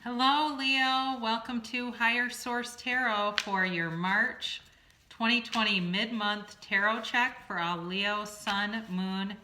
Hello, Leo. Welcome to Higher Source Tarot for your March 2020 mid-month tarot check for all Leo, Sun, Moon,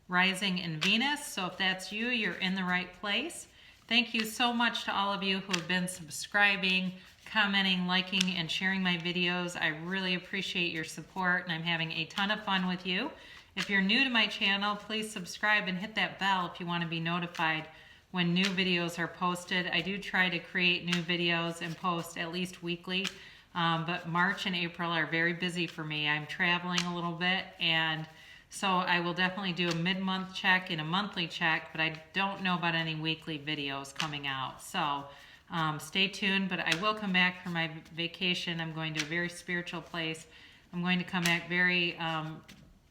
Rising, and Venus. So if that's you, you're in the right place. Thank you so much to all of you who have been subscribing, commenting, liking, and sharing my videos. I really appreciate your support, and I'm having a ton of fun with you. If you're new to my channel, please subscribe and hit that bell if you want to be notified when new videos are posted. I do try to create new videos and post at least weekly, but March and April are very busy for me. I'm traveling a little bit, and so I will definitely do a mid-month check and a monthly check, but I don't know about any weekly videos coming out. So stay tuned, but I will come back for my vacation. I'm going to a very spiritual place. I'm going to come back very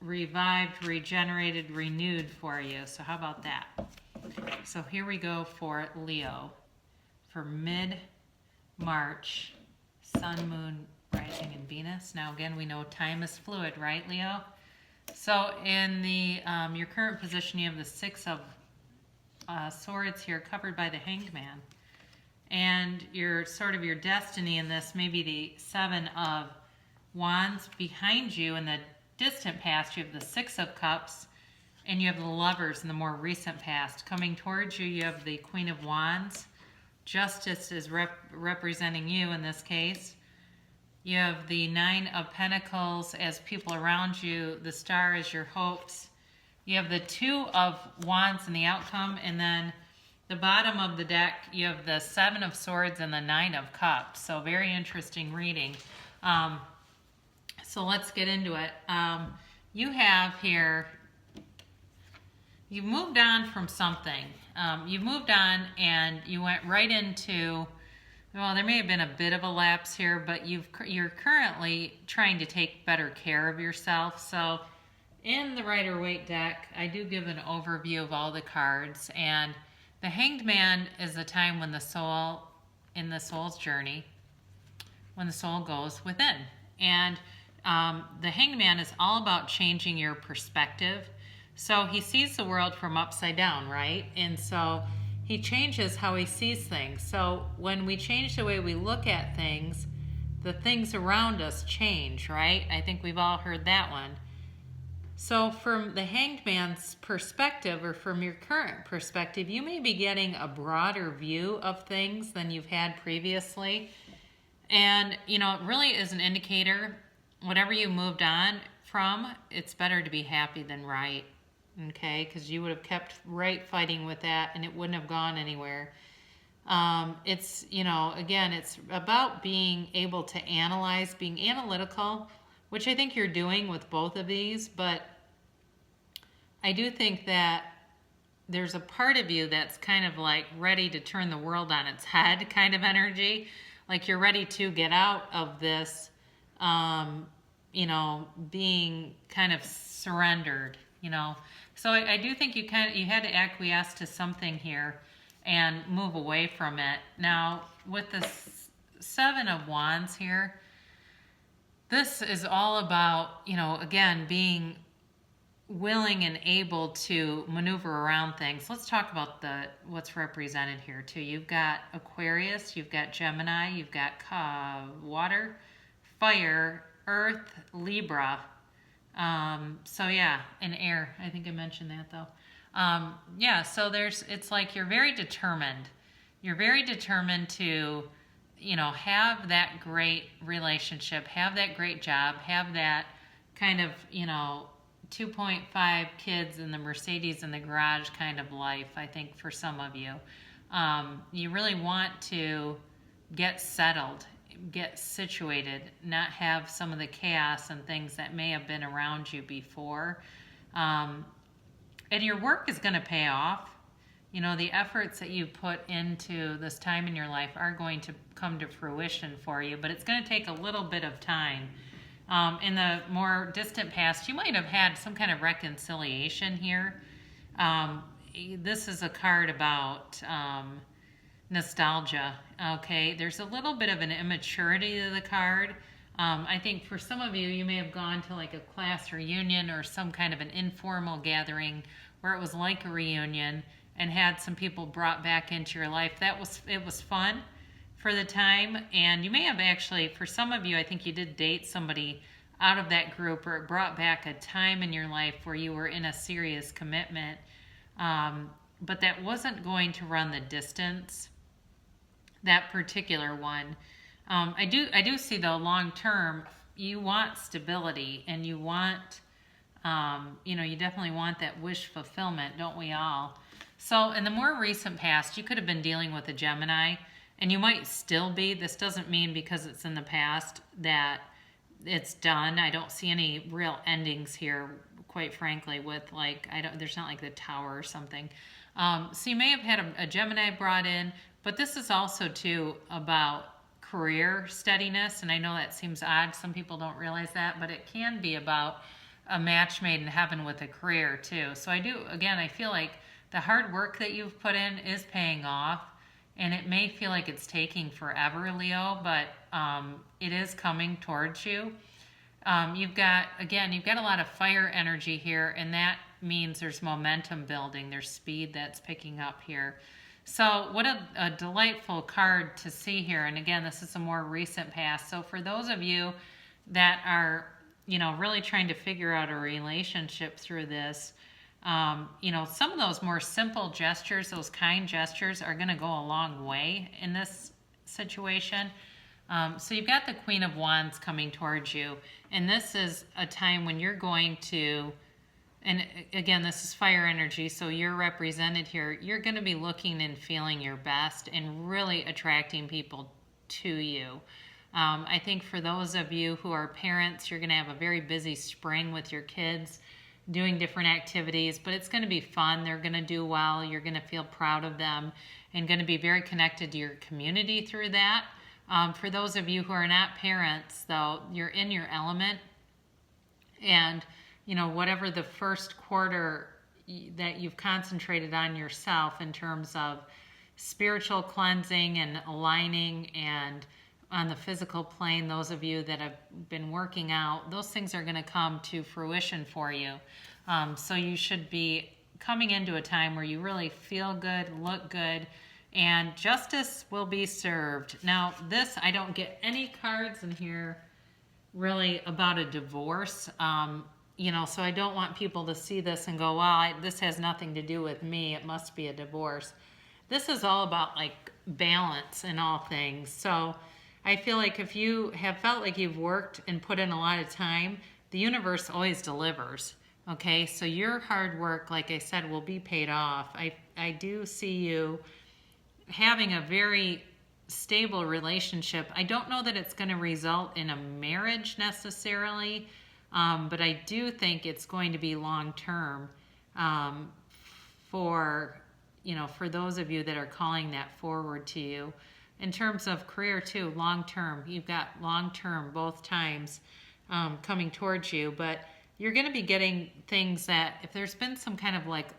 revived, regenerated, renewed for you. So how about that? So here we go for Leo for mid-March, Sun, Moon, Rising, and Venus. Now again, we know time is fluid, right, Leo? So in the your current position, you have the Six of Swords here, covered by the Hanged Man, and your your destiny in this may be the Seven of Wands. Behind you in the distant past, you have the Six of Cups, and you have the Lovers in the more recent past. Coming towards you, you have the Queen of Wands. Justice is representing you in this case. You have the Nine of Pentacles as people around you. The Star is your hopes. You have the Two of Wands in the outcome, and then the bottom of the deck, you have the Seven of Swords and the Nine of Cups. So very interesting reading. So let's get into it. You have here, you've moved on from something. You've moved on and you went right into, well, there may have been a bit of a lapse here, but you're currently trying to take better care of yourself. So in the Rider-Waite deck, I do give an overview of all the cards, and the Hanged Man is a time when the soul, in the soul's journey, when the soul goes within. And the Hanged Man is all about changing your perspective. So he sees the world from upside down, right? And so he changes how he sees things. So when we change the way we look at things, the things around us change, right? I think we've all heard that one. So from the Hanged Man's perspective, or from your current perspective, you may be getting a broader view of things than you've had previously. And, you know, it really is an indicator. Whatever you moved on from, it's better to be happy than right, okay? Because you would have kept right fighting with that, and it wouldn't have gone anywhere. It's, you know, again, it's about being able to analyze, being analytical, which I think you're doing with both of these, but I do think that there's a part of you that's kind of like ready to turn the world on its head kind of energy. Like you're ready to get out of this, you know, being kind of surrendered, you know. So I do think you had to acquiesce to something here and move away from it. Now, with the Seven of Wands here, this is all about, you know, again, being willing and able to maneuver around things. Let's talk about what's represented here too. You've got Aquarius, you've got Gemini, you've got water, fire, earth, Libra. So yeah, and air. I think I mentioned that though. Yeah, so it's like you're very determined. You're very determined to, you know, have that great relationship, have that great job, have that kind of, you know, 2.5 kids in the Mercedes in the garage kind of life, I think, for some of you. You really want to get settled, get situated, not have some of the chaos and things that may have been around you before. And your work is going to pay off. You know, the efforts that you put into this time in your life are going to come to fruition for you, but it's going to take a little bit of time. In the more distant past, you might have had some kind of reconciliation here. This is a card about nostalgia, okay? There's a little bit of an immaturity to the card. I think for some of you, you may have gone to like a class reunion or some kind of an informal gathering where it was like a reunion, and had some people brought back into your life. It was fun for the time, and you may have actually, for some of you, I think you did date somebody out of that group, or it brought back a time in your life where you were in a serious commitment, but that wasn't going to run the distance, that particular one. I do see, though, long term, you want stability, and you want, you definitely want that wish fulfillment, don't we all? So in the more recent past, you could have been dealing with a Gemini, and you might still be. This doesn't mean because it's in the past that it's done. I don't see any real endings here, quite frankly, with there's not like the Tower or something. So you may have had a Gemini brought in, but this is also too about career steadiness. And I know that seems odd. Some people don't realize that, but it can be about a match made in heaven with a career too. So I feel like the hard work that you've put in is paying off. And it may feel like it's taking forever, Leo, but it is coming towards you. You've got a lot of fire energy here, and that means there's momentum building. There's speed that's picking up here. So what a delightful card to see here. And again, this is a more recent past. So for those of you that are, really trying to figure out a relationship through this, some of those more simple gestures, those kind gestures, are going to go a long way in this situation. So you've got the Queen of Wands coming towards you, and this is a time when you're going to, and again, this is fire energy, so you're represented here. You're going to be looking and feeling your best and really attracting people to you. I think for those of you who are parents, you're going to have a very busy spring with your kids, doing different activities, but it's going to be fun. They're going to do well. You're going to feel proud of them and going to be very connected to your community through that. For those of you who are not parents, though, you're in your element, and whatever the first quarter that you've concentrated on yourself in terms of spiritual cleansing and aligning, and on the physical plane, those of you that have been working out, those things are going to come to fruition for you. So you should be coming into a time where you really feel good, look good, and justice will be served. Now, I don't get any cards in here really about a divorce. So I don't want people to see this and go, well, this has nothing to do with me. It must be a divorce. This is all about balance in all things. So I feel like if you have felt like you've worked and put in a lot of time, the universe always delivers. Okay, so your hard work, like I said, will be paid off. I do see you having a very stable relationship. I don't know that it's going to result in a marriage necessarily, but I do think it's going to be long term for those of you that are calling that forward to you. In terms of career too, long term, you've got long term both times coming towards you, but you're going to be getting things that, if there's been some kind of like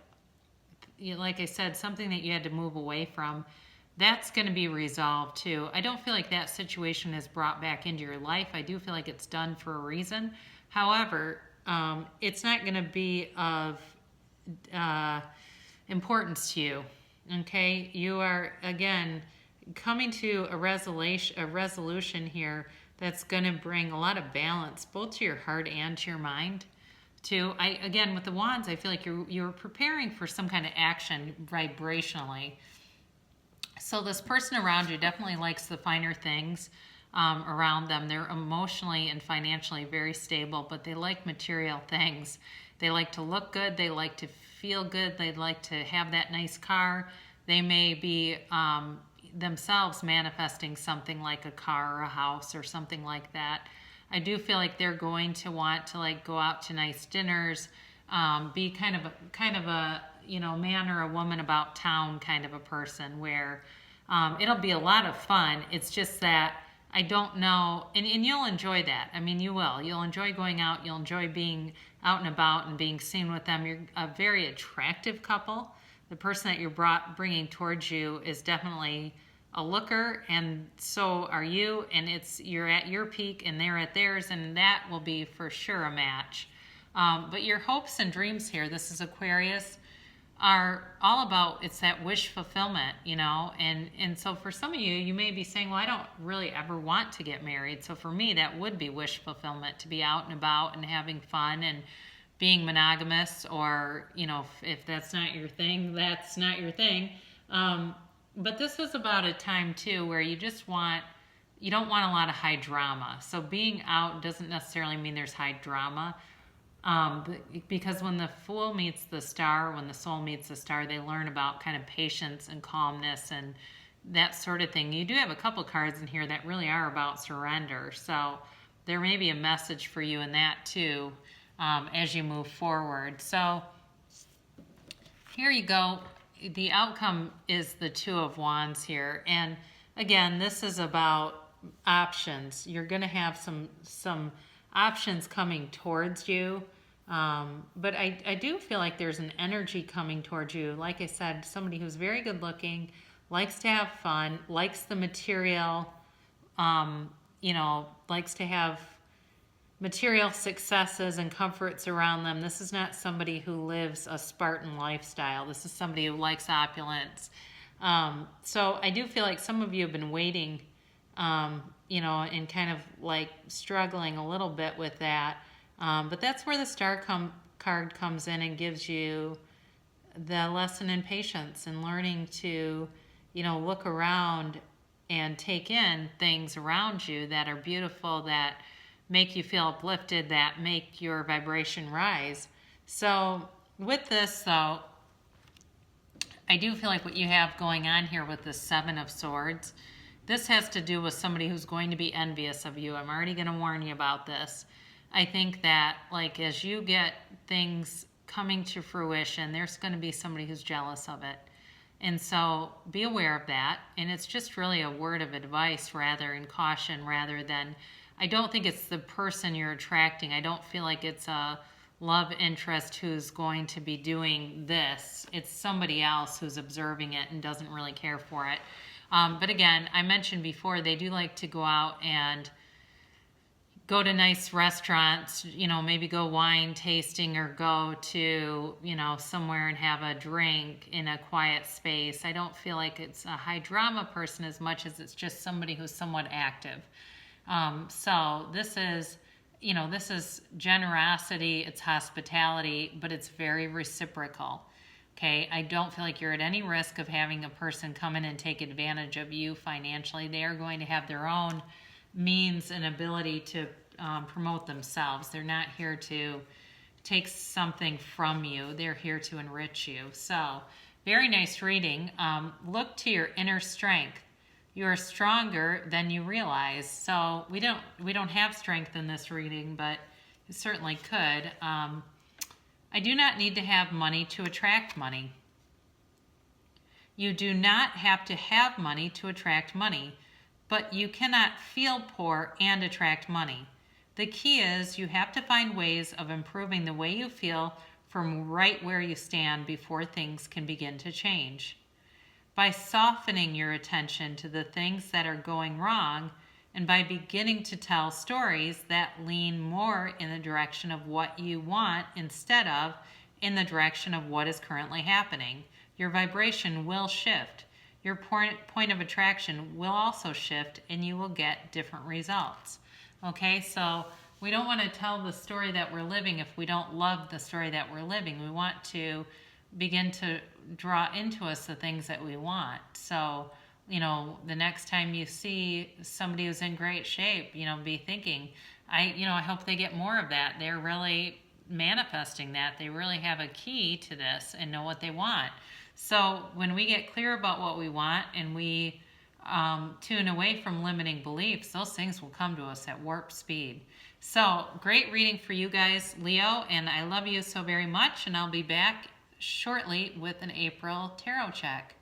I said, something that you had to move away from, that's going to be resolved too. I don't feel like that situation is brought back into your life. I do feel like it's done for a reason. However, it's not going to be of importance to you. Okay, you are again coming to a resolution here that's going to bring a lot of balance both to your heart and to your mind too. Again, with the wands, I feel like you're preparing for some kind of action vibrationally. So this person around you definitely likes the finer things around them. They're emotionally and financially very stable, but they like material things. They like to look good. They like to feel good. They'd like to have that nice car. They may be themselves manifesting something like a car or a house or something like that. I do feel like they're going to want to go out to nice dinners, be kind of a man or a woman about town kind of a person where it'll be a lot of fun. It's just that I don't know, and you'll enjoy that. I mean, you will. You'll enjoy going out. You'll enjoy being out and about and being seen with them. You're a very attractive couple. The person that you're bringing towards you is definitely a looker, and so are you, and you're at your peak and they're at theirs, and that will be for sure a match. But your hopes and dreams here, this is Aquarius, are all about, it's that wish fulfillment, you know, and so for some of you, you may be saying, well, I don't really ever want to get married. So for me, that would be wish fulfillment, to be out and about and having fun and being monogamous, or, you know, if that's not your thing, that's not your thing. But this is about a time too where you don't want a lot of high drama. So being out doesn't necessarily mean there's high drama. Because when the fool meets the star, when the soul meets the star, they learn about kind of patience and calmness and that sort of thing. You do have a couple cards in here that really are about surrender. So there may be a message for you in that too, as you move forward. So here you go. The outcome is the Two of Wands here. And again, this is about options. You're going to have some options coming towards you. But I do feel like there's an energy coming towards you. Like I said, somebody who's very good looking, likes to have fun, likes the material, you know, likes to have material successes and comforts around them. This is not somebody who lives a Spartan lifestyle. This is somebody who likes opulence. So I do feel like some of you have been waiting, you know, and kind of like struggling a little bit with that. But that's where the Star card comes in and gives you the lesson in patience and learning to, you know, look around and take in things around you that are beautiful, that make you feel uplifted, that make your vibration rise. So with this, though, I do feel like what you have going on here with the Seven of Swords, this has to do with somebody who's going to be envious of you. I'm already going to warn you about this. I think that, like, as you get things coming to fruition, there's going to be somebody who's jealous of it. And so be aware of that. And it's just really a word of advice rather, and caution rather than, I don't think it's the person you're attracting. I don't feel like it's a love interest who's going to be doing this. It's somebody else who's observing it and doesn't really care for it. But again, I mentioned before, they do like to go out and go to nice restaurants, you know, maybe go wine tasting or go to, you know, somewhere and have a drink in a quiet space. I don't feel like it's a high drama person as much as it's just somebody who's somewhat active. So this is, you know, this is generosity, it's hospitality, but it's very reciprocal. Okay, I don't feel like you're at any risk of having a person come in and take advantage of you financially. They are going to have their own means and ability to promote themselves. They're not here to take something from you. They're here to enrich you. So, very nice reading. Look to your inner strength. You are stronger than you realize. So we don't have strength in this reading, but you certainly could. I do not need to have money to attract money. You do not have to have money to attract money, but you cannot feel poor and attract money. The key is you have to find ways of improving the way you feel from right where you stand before things can begin to change. By softening your attention to the things that are going wrong, and by beginning to tell stories that lean more in the direction of what you want instead of in the direction of what is currently happening, your vibration will shift. Your point of attraction will also shift, and you will get different results. Okay, so we don't want to tell the story that we're living if we don't love the story that we're living. We want to begin to draw into us the things that we want. So, you know, the next time you see somebody who's in great shape, you know, be thinking, I hope they get more of that. They're really manifesting that. They really have a key to this and know what they want. So when we get clear about what we want and we tune away from limiting beliefs, those things will come to us at warp speed. So great reading for you guys, Leo, and I love you so very much, and I'll be back shortly with an April tarot check.